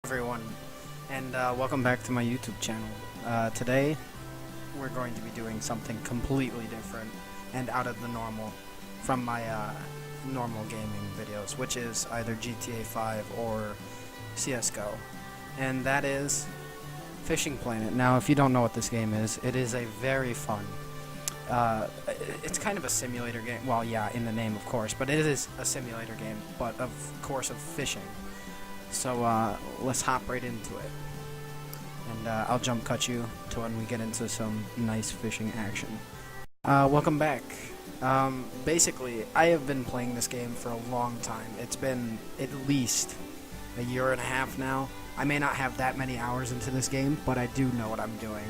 Everyone, and welcome back to my YouTube channel. Today we're going to be doing something completely different and out of the normal from my normal gaming videos, which is either GTA 5 or CSGO, and that is Fishing Planet. Now, if you don't know what this game is, it is a very fun, it's kind of a simulator game. Well, yeah, in the name, of course, but it is a simulator game, but of course of fishing. So let's hop right into it, and I'll jump cut you to when we get into some nice fishing action. Welcome back. Basically, I have been playing this game for a long time. It's been at least a year and a half now. I may not have that many hours into this game, but I do know what I'm doing.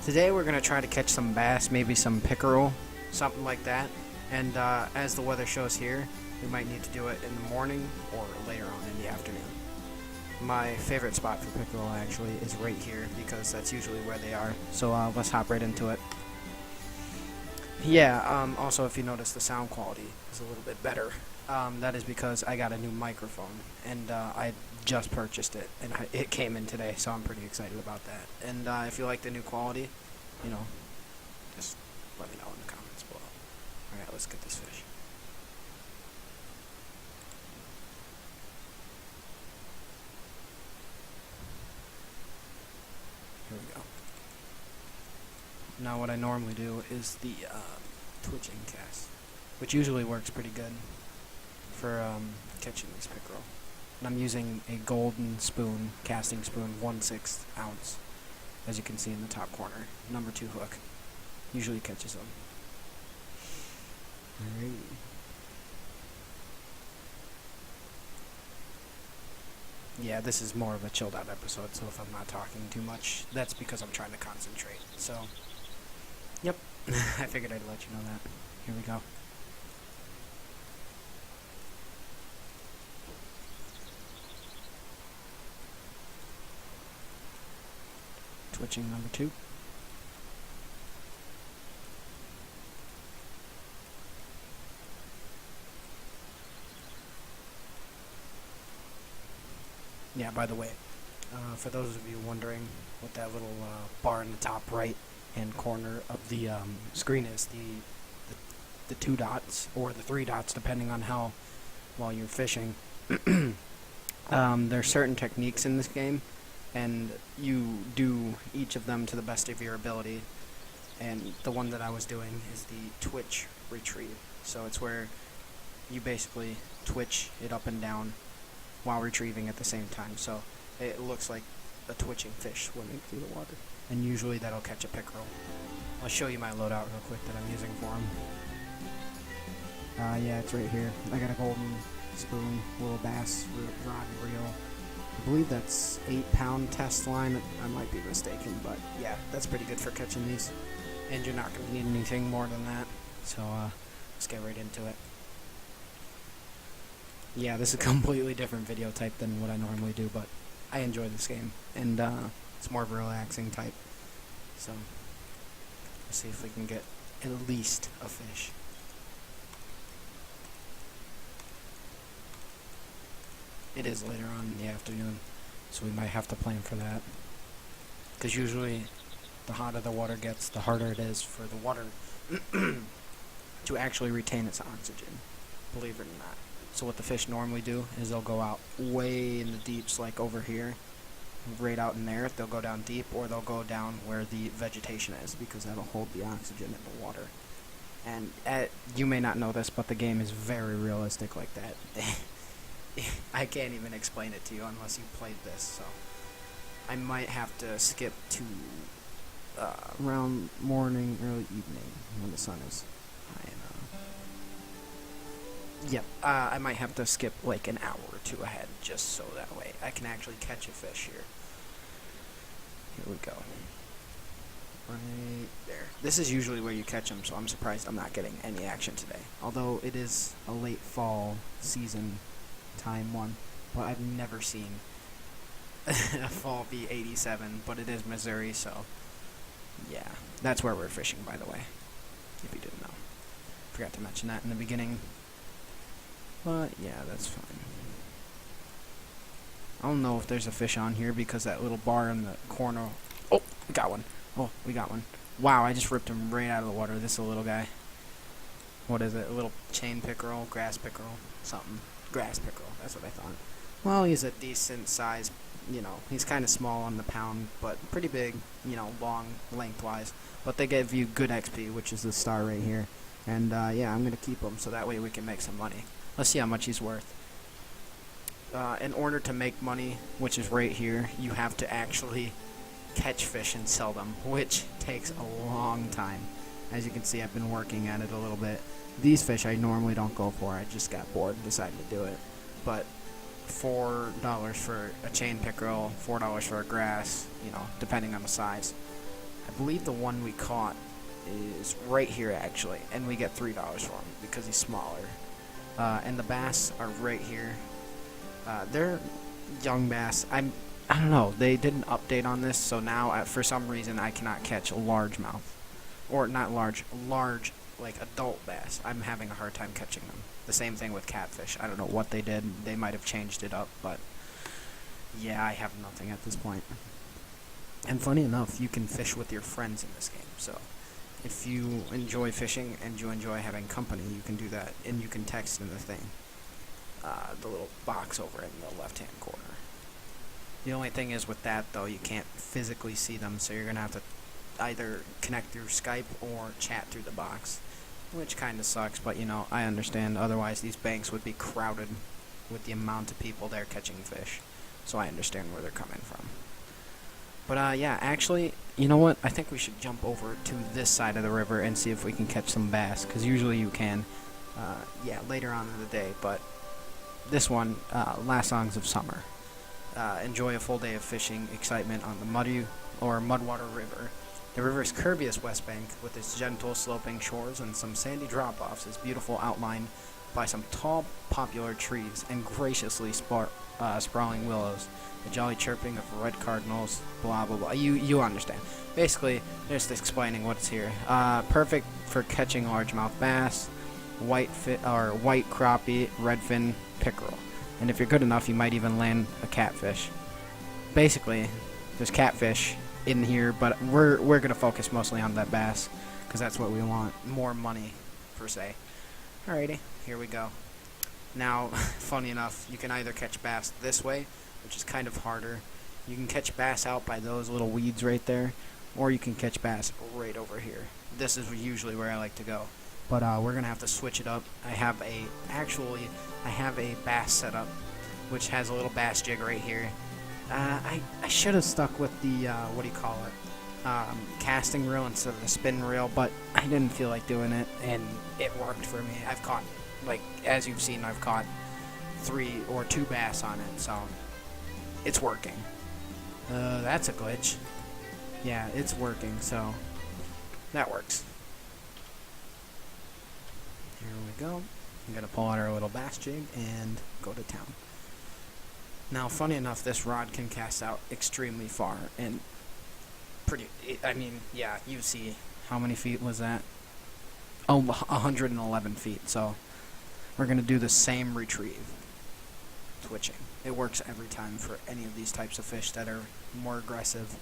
Today we're going to try to catch some bass, maybe some pickerel, something like that, and as the weather shows here, we might need to do it in the morning or later on in the afternoon. My favorite spot for pickerel actually is right here because that's usually where they are. So let's hop right into it. Yeah, also if you notice the sound quality is a little bit better. That is because I got a new microphone and I just purchased it and it came in today, so I'm pretty excited about that. And if you like the new quality, you know, just let me know in the comments below. Alright, let's get this fish. Here we go. Now what I normally do is the twitching cast, which usually works pretty good for catching these pickerel. And I'm using a golden spoon, casting spoon, 1/6 ounce, as you can see in the top corner. Number 2 hook. Usually catches them. Alright. Yeah, this is more of a chilled out episode, so if I'm not talking too much, that's because I'm trying to concentrate. So, yep, I figured I'd let you know that. Here we go. Twitching number 2. Yeah, by the way, for those of you wondering what that little bar in the top right hand corner of the screen is, the 2 dots, or the 3 dots, depending on how well you're fishing. There's certain techniques in this game, and you do each of them to the best of your ability. And the one that I was doing is the twitch retrieve. So it's where you basically twitch it up and down while retrieving at the same time, so it looks like a twitching fish swimming through the water, and usually that'll catch a pickerel. I'll show you my loadout real quick that I'm using for him. Yeah, it's right here. I got a golden spoon, little bass rod and reel. I believe that's 8-pound test line. I might be mistaken, but yeah, that's pretty good for catching these, and you're not going to need anything more than that. So let's get right into it. Yeah, this is a completely different video type than what I normally do, but I enjoy this game, and it's more of a relaxing type. So, let's see if we can get at least a fish. It is later on in the afternoon, so we might have to plan for that. Because usually, the hotter the water gets, the harder it is for the water to actually retain its oxygen, believe it or not. So what the fish normally do is they'll go out way in the deeps, like over here, right out in there. They'll go down deep, or they'll go down where the vegetation is, because that'll hold the oxygen in the water. And you may not know this, but the game is very realistic like that. I can't even explain it to you unless you played this, so I might have to skip to around morning, early evening, when the sun is high enough. Yep, I might have to skip like an hour or 2 ahead, just so that way I can actually catch a fish here. Here we go. Right there. This is usually where you catch them, so I'm surprised I'm not getting any action today. Although it is a late fall season time one, but I've never seen a fall be 87, but it is Missouri, so yeah. That's where we're fishing, by the way, if you didn't know. Forgot to mention that in the beginning. But, yeah, that's fine. I don't know if there's a fish on here because that little bar in the corner. Oh, we got one. Oh, we got one. Wow, I just ripped him right out of the water. This is a little guy. What is it? A little chain pickerel, grass pickerel, something. Grass pickerel, that's what I thought. Well, he's a decent size, he's kind of small on the pound, but pretty big, long, lengthwise. But they give you good XP, which is the star right here. And, yeah, I'm going to keep him so that way we can make some money. Let's see how much he's worth. In order to make money, which is right here, you have to actually catch fish and sell them, which takes a long time. As you can see, I've been working at it a little bit. These fish I normally don't go for. I just got bored and decided to do it. But $4 for a chain pickerel, $4 for a grass, depending on the size. I believe the one we caught is right here actually, and we get $3 for him because he's smaller. And the bass are right here. They're young bass. I don't know. They didn't update on this, so now for some reason I cannot catch a largemouth, or not large, like adult bass. I'm having a hard time catching them. The same thing with catfish. I don't know what they did. They might have changed it up, but yeah, I have nothing at this point. And funny enough, you can fish with your friends in this game. So if you enjoy fishing and you enjoy having company, you can do that, and you can text in the thing. The little box over in the left-hand corner. The only thing is with that, though, you can't physically see them, so you're going to have to either connect through Skype or chat through the box, which kind of sucks, but, I understand. Otherwise, these banks would be crowded with the amount of people there catching fish, so I understand where they're coming from. But, yeah, actually, you know what? I think we should jump over to this side of the river and see if we can catch some bass, because usually you can, yeah, later on in the day, but this one, Last Songs of Summer. Enjoy a full day of fishing excitement on the Mudwater River. The river's curviest west bank, with its gentle sloping shores and some sandy drop-offs, is beautiful, outlined by some tall popular trees and graciously sprawling willows. The jolly chirping of red cardinals, blah blah blah. You understand. Basically, just explaining what's here. Perfect for catching largemouth bass, white crappie, redfin, pickerel. And if you're good enough, you might even land a catfish. Basically, there's catfish in here, but we're going to focus mostly on that bass, because that's what we want. More money, per se. Alrighty, here we go. Now, funny enough, you can either catch bass this way, which is kind of harder. You can catch bass out by those little weeds right there, or you can catch bass right over here. This is usually where I like to go. But we're going to have to switch it up. I have a bass setup, which has a little bass jig right here. I should have stuck with the, casting reel instead of the spin reel, but I didn't feel like doing it, and it worked for me. I've caught, as you've seen, I've caught 3 or 2 bass on it, so it's working. That's a glitch. Yeah, it's working, so that works. Here we go. I'm going to pull out our little bass jig and go to town. Now, funny enough, this rod can cast out extremely far, and yeah, you see, how many feet was that? Oh, 111 feet, so we're going to do the same retrieve. Twitching. It works every time for any of these types of fish that are more aggressive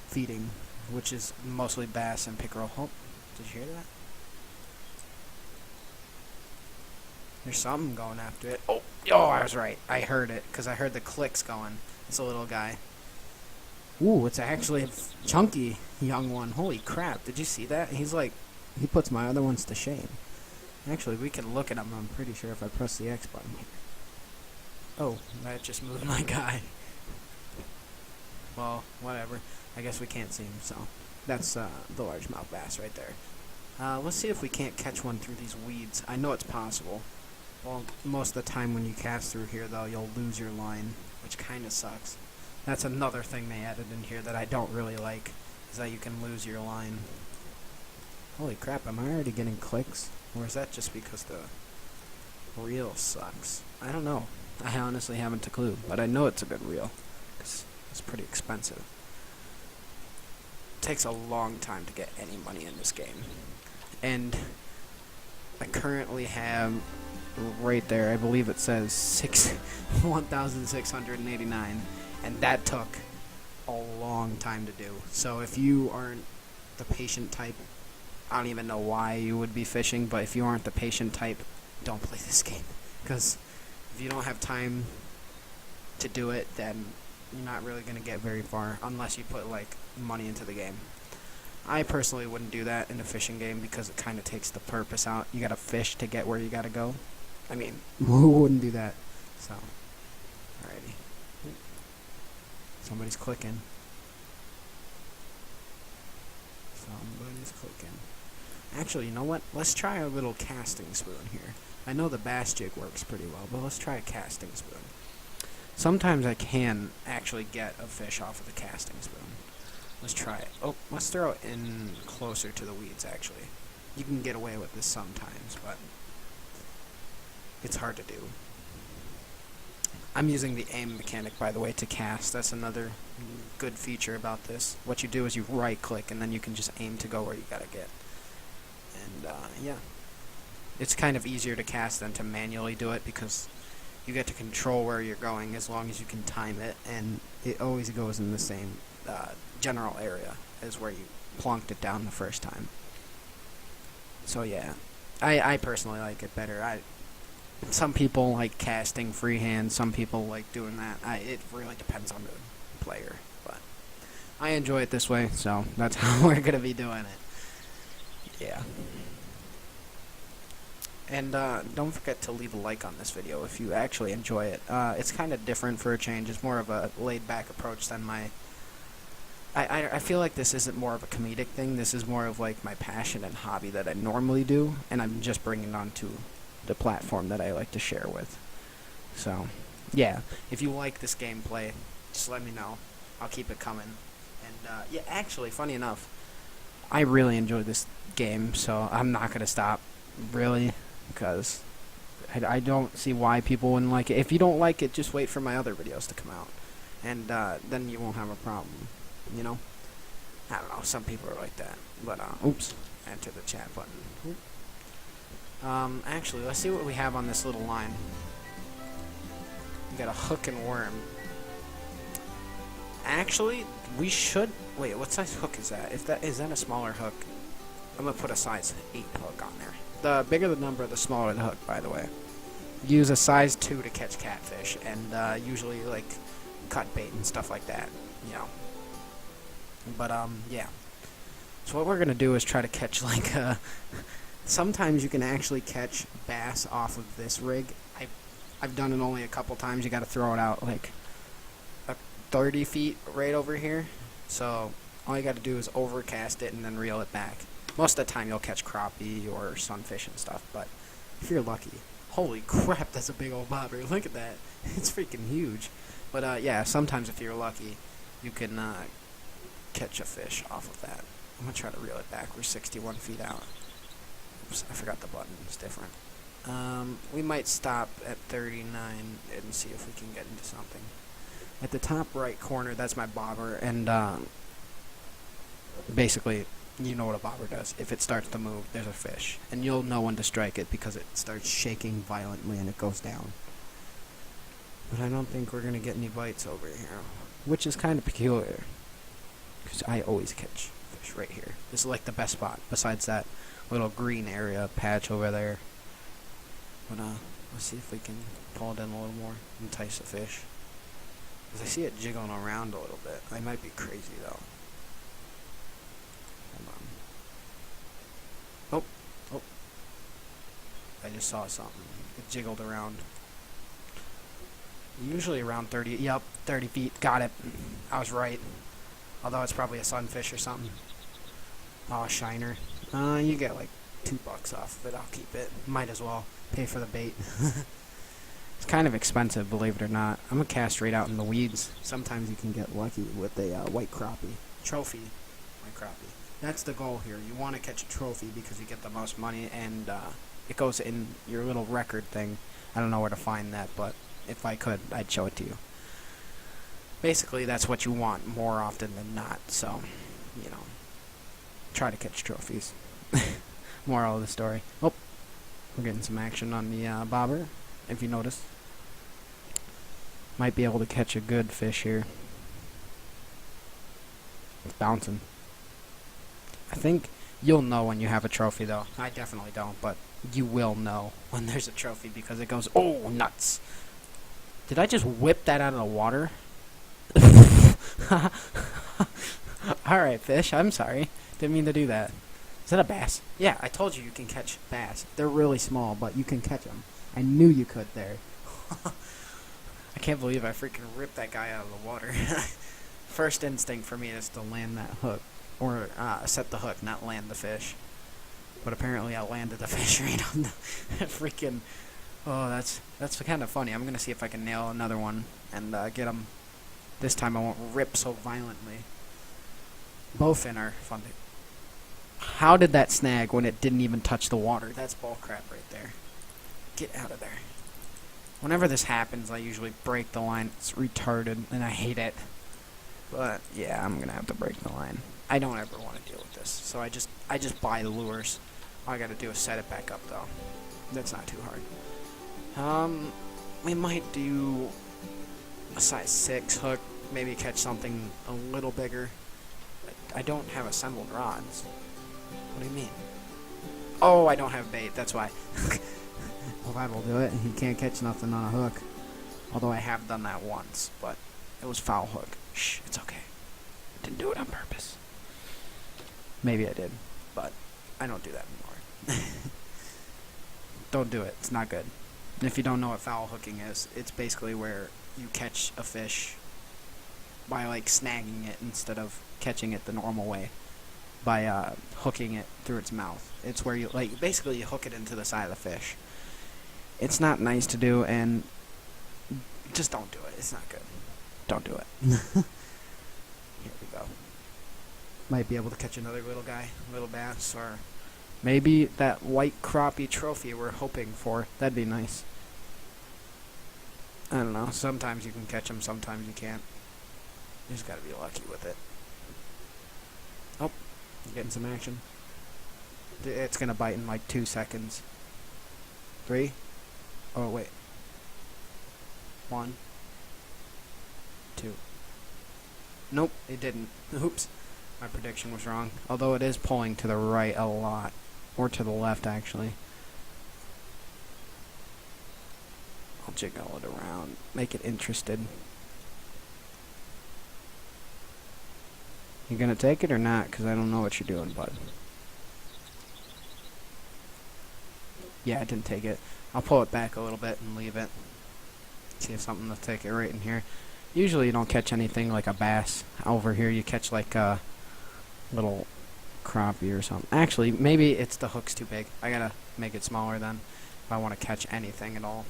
feeding, which is mostly bass and pickerel. Oh, did you hear that? There's something going after it. Oh, I was right. I heard it, because I heard the clicks going. It's a little guy. Ooh, it's actually a chunky young one. Holy crap, did you see that? He puts my other ones to shame. Actually, we can look at him, I'm pretty sure, if I press the X button here. Oh, that just moved my guy. Well, whatever. I guess we can't see him, so that's the largemouth bass right there. Let's see if we can't catch one through these weeds. I know it's possible. Well, most of the time when you cast through here, though, you'll lose your line, which kind of sucks. That's another thing they added in here that I don't really like, is that you can lose your line. Holy crap, am I already getting clicks? Or is that just because the reel sucks? I don't know. I honestly haven't a clue, but I know it's a good reel, because it's pretty expensive. It takes a long time to get any money in this game. And I currently have right there. I believe it says 1,689, and that took a long time to do. So if you aren't the patient type, I don't even know why you would be fishing, but if you aren't the patient type, don't play this game. Because if you don't have time to do it, then you're not really going to get very far unless you put like money into the game. I personally wouldn't do that in a fishing game because it kind of takes the purpose out. You got to fish to get where you got to go. I mean, who wouldn't do that? So, alrighty. Somebody's clicking. Somebody's clicking. Actually, you know what? Let's try a little casting spoon here. I know the bass jig works pretty well, but let's try a casting spoon. Sometimes I can actually get a fish off of the casting spoon. Let's try it. Oh, let's throw it in closer to the weeds, actually. You can get away with this sometimes, but it's hard to do. I'm using the aim mechanic, by the way, to cast. That's another good feature about this. What you do is you right-click, and then you can just aim to go where you gotta get. And, yeah. It's kind of easier to cast than to manually do it, because you get to control where you're going as long as you can time it, and it always goes in the same general area as where you plonked it down the first time. So yeah, I personally like it better. Some people like casting freehand, some people like doing that. It really depends on the player, but I enjoy it this way, so that's how we're gonna be doing it. Yeah. And don't forget to leave a like on this video if you actually enjoy it. It's kind of different for a change. It's more of a laid-back approach than my... I feel like this isn't more of a comedic thing. This is more of like my passion and hobby that I normally do, and I'm just bringing it onto the platform that I like to share with. So, yeah. If you like this gameplay, just let me know. I'll keep it coming. And, yeah, actually, funny enough, I really enjoy this game, so I'm not going to stop, really. Because I don't see why people wouldn't like it. If you don't like it, just wait for my other videos to come out. And then you won't have a problem, you know? I don't know, some people are like that. But, oops, enter the chat button. Actually, let's see what we have on this little line. We got a hook and worm. Actually, we should... Wait, what size hook is that? Is that a smaller hook? I'm going to put a size 8 hook on there. The bigger the number, the smaller the hook, by the way. Use a size 2 to catch catfish, and usually, like, cut bait and stuff like that, you know. But, yeah. So what we're going to do is try to catch, like, sometimes you can actually catch bass off of this rig. I've done it only a couple times. You got to throw it out, like, 30 feet right over here. So all you got to do is overcast it and then reel it back. Most of the time you'll catch crappie or sunfish and stuff, but if you're lucky. Holy crap, that's a big old bobber. Look at that. It's freaking huge. But, yeah, sometimes if you're lucky, you can catch a fish off of that. I'm going to try to reel it back. We're 61 feet out. Oops, I forgot the button. It's different. We might stop at 39 and see if we can get into something. At the top right corner, that's my bobber, and basically... You know what a bobber does. If it starts to move, there's a fish. And you'll know when to strike it because it starts shaking violently and it goes down. But I don't think we're going to get any bites over here. Which is kind of peculiar. Because I always catch fish right here. This is like the best spot. Besides that little green area patch over there. But let's see if we can pull it in a little more. Entice the fish. Because I see it jiggling around a little bit. I might be crazy though. Oh, I just saw something. It jiggled around. Usually around 30, yep, 30 feet. Got it. I was right. Although it's probably a sunfish or something. Oh, shiner. You get like $2 off of it. I'll keep it. Might as well pay for the bait. It's kind of expensive, believe it or not. I'm going to cast right out in the weeds. Sometimes you can get lucky with a white crappie. Trophy white crappie. That's the goal here. You want to catch a trophy because you get the most money, and it goes in your little record thing. I don't know where to find that, but if I could, I'd show it to you. Basically, that's what you want more often than not, so, you know, try to catch trophies. Moral of the story. Oh, We're getting some action on the bobber, if you notice. Might be able to catch a good fish here. It's bouncing. I think you'll know when you have a trophy, though. I definitely don't, but you will know when there's a trophy because it goes, oh, nuts. Did I just whip that out of the water? Alright, fish, I'm sorry. Didn't mean to do that. Is that a bass? Yeah, I told you can catch bass. They're really small, but you can catch them. I knew you could there. I can't believe I freaking ripped that guy out of the water. First instinct for me is to land that hook. Or set the hook, not land the fish. But apparently I landed the fish right on the freaking... Oh, that's kind of funny. I'm going to see if I can nail another one and get him. This time I won't rip so violently. Bowfin are fun. How did that snag when it didn't even touch the water? That's bullcrap right there. Get out of there. Whenever this happens, I usually break the line. It's retarded, and I hate it. But yeah, I'm gonna have to break the line. I don't ever want to deal with this, so I just buy the lures. All I gotta do is set it back up, though. That's not too hard. We might do a size 6 hook. Maybe catch something a little bigger. I don't have assembled rods. What do you mean? Oh, I don't have bait. That's why. Well, that'll do it. He can't catch nothing on a hook. Although I have done that once, but it was foul hook. Shh, it's okay. I didn't do it on purpose. Maybe I did, but I don't do that anymore. Don't do it. It's not good. And if you don't know what foul hooking is, it's basically where you catch a fish by like snagging it instead of catching it the normal way by hooking it through its mouth. It's where you like basically you hook it into the side of the fish. It's not nice to do, and just don't do it. It's not good. Don't do it. Here we go. Might be able to catch another little guy, little bass, or maybe that white crappie trophy we're hoping for. That'd be nice. I don't know. Sometimes you can catch them, sometimes you can't. You just gotta be lucky with it. Oh, getting some action. It's gonna bite in like 2 seconds. 3. Oh, wait. 1. 2. Nope, it didn't. Oops. My prediction was wrong. Although it is pulling to the right a lot. Or to the left, actually. I'll jiggle it around. Make it interested. You gonna take it or not? Because I don't know what you're doing, bud. Yeah, I didn't take it. I'll pull it back a little bit and leave it. See if something will take it right in here. Usually you don't catch anything like a bass. Over here you catch like a little crappie or something. Actually, maybe it's the hook's too big. I gotta make it smaller then if I want to catch anything at all.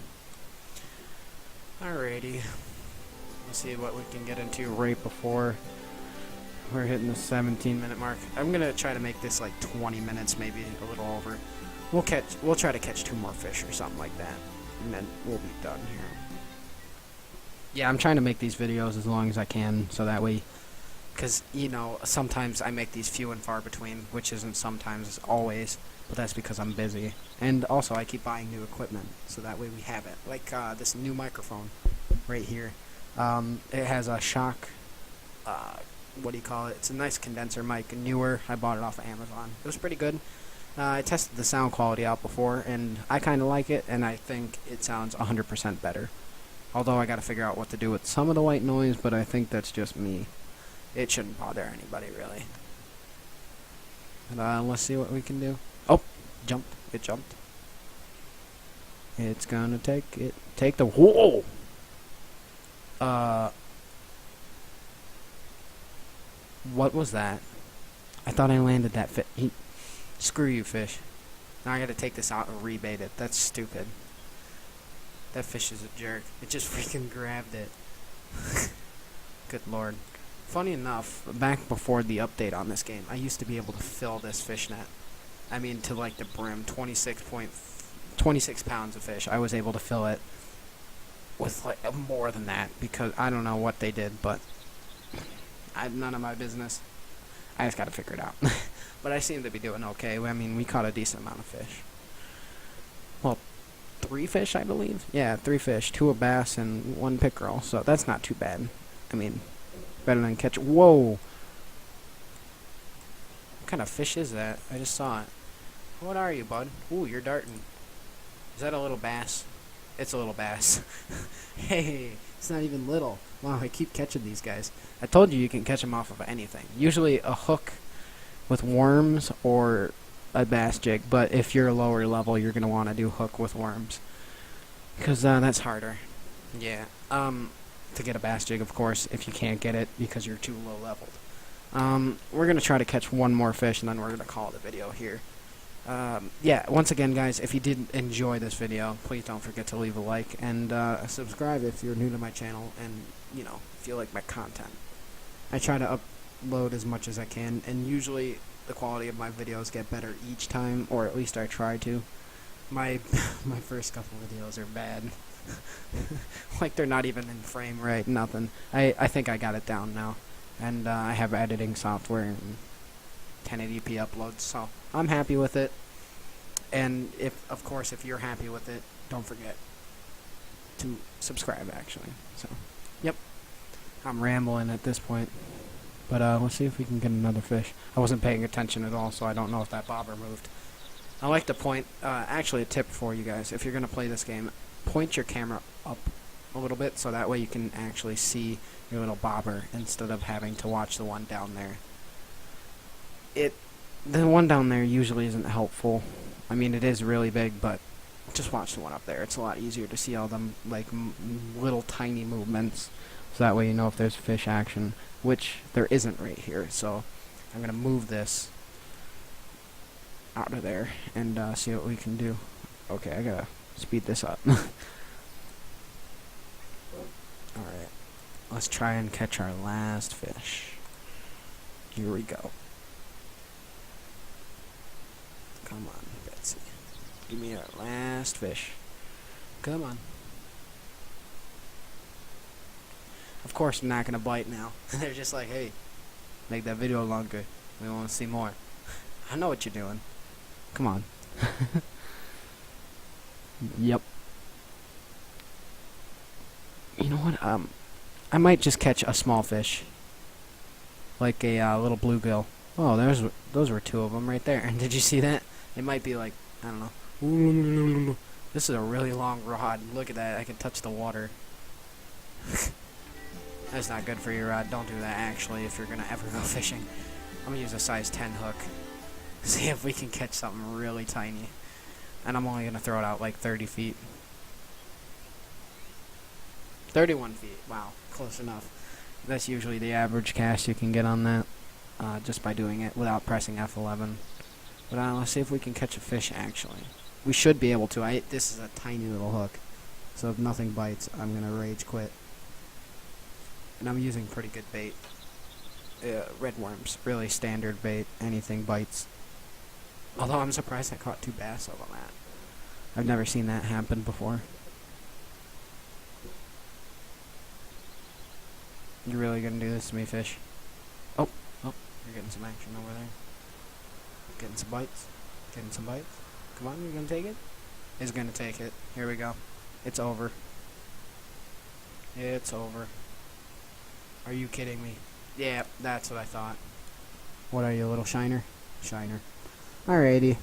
Alrighty. Let's see what we can get into right before we're hitting the 17-minute mark. I'm gonna try to make this like 20 minutes, maybe a little over. We'll try to catch 2 more fish or something like that, and then we'll be done here. Yeah, I'm trying to make these videos as long as I can, so that way, because, you know, sometimes I make these few and far between, which isn't sometimes, it's always, but that's because I'm busy. And also, I keep buying new equipment, so that way we have it. Like this new microphone right here. It has a shock, what do you call it? It's a nice condenser mic, newer. I bought it off of Amazon. It was pretty good. I tested the sound quality out before, and I kind of like it, and I think it sounds 100% better. Although I got to figure out what to do with some of the white noise, but I think that's just me. It shouldn't bother anybody, really. And let's see what we can do. Oh, jumped. It jumped. It's gonna take the... Whoa! What was that? I thought I landed that fish. Screw you, fish. Now I gotta take this out and rebait it. That's stupid. That fish is a jerk. It just freaking grabbed it. Good lord. Funny enough, back before the update on this game, I used to be able to fill this fish net. I mean, to like the brim. 26 pounds of fish. I was able to fill it with like more than that, because I don't know what they did, but none of my business. I just gotta figure it out. But I seem to be doing okay. I mean, we caught a decent amount of fish. 3 fish, I believe. Yeah, 3 fish, 2 a bass, and 1 pickerel. So that's not too bad. I mean, better than catch. Whoa! What kind of fish is that? I just saw it. What are you, bud? Ooh, you're darting. Is that a little bass? It's a little bass. Hey, it's not even little. Wow, I keep catching these guys. I told you can catch them off of anything. Usually a hook with worms or a bass jig, but if you're a lower level, you're going to want to do hook with worms. Because that's harder. Yeah. To get a bass jig, of course, if you can't get it because you're too low leveled. We're going to try to catch 1 more fish, and then we're going to call it a video here. Yeah, once again, guys, if you did enjoy this video, please don't forget to leave a like and subscribe if you're new to my channel and, you know, if you like my content. I try to upload as much as I can, and usually the quality of my videos get better each time, or at least I try to. My first couple videos are bad. Like, they're not even in frame right, nothing. I think I got it down now, and I have editing software and 1080p uploads, so I'm happy with it. And of course, if you're happy with it, don't forget to subscribe, actually. So, yep. I'm rambling at this point. But let's see if we can get another fish. I wasn't paying attention at all, so I don't know if that bobber moved. I like to point, actually a tip for you guys, if you're going to play this game, point your camera up a little bit, so that way you can actually see your little bobber instead of having to watch the one down there. The one down there usually isn't helpful. I mean, it is really big, but just watch the one up there. It's a lot easier to see all them, like, little tiny movements, so that way you know if there's fish action, which there isn't right here. So I'm going to move this out of there and see what we can do. Okay, I got to speed this up. Alright, let's try and catch our last fish. Here we go. Come on, Betsy. Give me our last fish. Come on. Of course, I'm not going to bite now. They're just like, hey, make that video longer. We want to see more. I know what you're doing. Come on. Yep. You know what? I might just catch a small fish. Like a little bluegill. Oh, those were 2 of them right there. And did you see that? It might be like, I don't know. This is a really long rod. Look at that. I can touch the water. That's not good for your rod. Don't do that, actually, if you're going to ever go fishing. I'm going to use a size 10 hook. See if we can catch something really tiny. And I'm only going to throw it out like 30 feet. 31 feet. Wow, close enough. That's usually the average cast you can get on that. Just by doing it without pressing F11. But let's see if we can catch a fish, actually. We should be able to. This is a tiny little hook. So if nothing bites, I'm going to rage quit. And I'm using pretty good bait. Red worms. Really standard bait. Anything bites. Although I'm surprised I caught 2 bass over that. I've never seen that happen before. You really going to do this to me, fish? Oh, you're getting some action over there. Getting some bites. Getting some bites. Come on, you're going to take it? It's going to take it. Here we go. It's over. It's over. Are you kidding me? Yeah, that's what I thought. What are you, a little shiner? Shiner. Alrighty.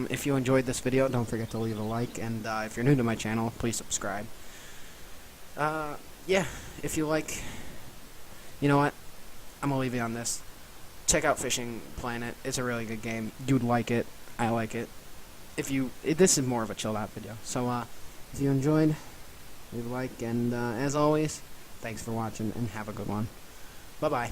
If you enjoyed this video, don't forget to leave a like, and if you're new to my channel, please subscribe. Yeah, if you like... You know what? I'm going to leave you on this. Check out Fishing Planet. It's a really good game. You'd like it. I like it. This is more of a chilled out video. So, if you enjoyed, leave a like, and as always, thanks for watching, and have a good one. Bye-bye.